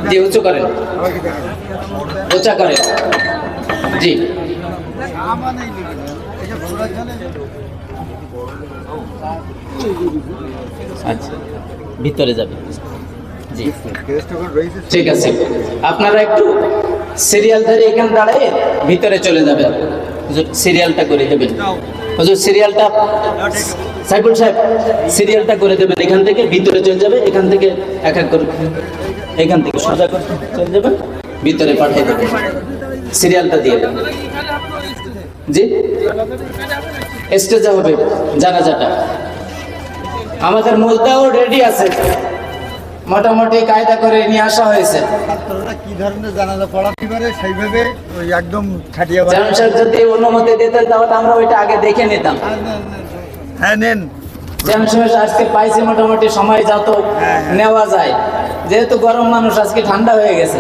জি উঁচু করেন, উঁচা করেন। জি আচ্ছা, ভিতরে যাবে। জি ঠিক আছে, আপনারা একটু সিরিয়াল ধরে এখানে দাঁড়িয়ে ভিতরে চলে যাবেন। সিরিয়ালটা করে দেবেন হুজুর, সিরিয়ালটা সাইফুল সাহেব সিরিয়ালটা করে দেবেন। এখান থেকে ভিতরে চলে যাবে, এখান থেকে এক এক করে এখান থেকে সোজা করে চলে যাবেন, ভিতরে পাঠিয়ে দেবেন। সিরিয়ালটা দিয়ে দেবেন। জি স্টেজে হবে জানাজাটা। আমাদের মুদ্দাও রেডি আছে, মোটামুটি কায়দা করে নিয়ে আসা হয়েছে। কি ধরনের জানাজা পড়াতে পারে সেইভাবে ওই একদম খাটিয়া যদি অনুমতি দিতেন তাহলে আমরা ওইটা আগে দেখে নিতাম। হ্যাঁ নেন, আজকে পাইছি মোটামুটি সময় যত নেওয়া যায়, যেহেতু গরম মানুষ আজকে ঠান্ডা হয়ে গেছে।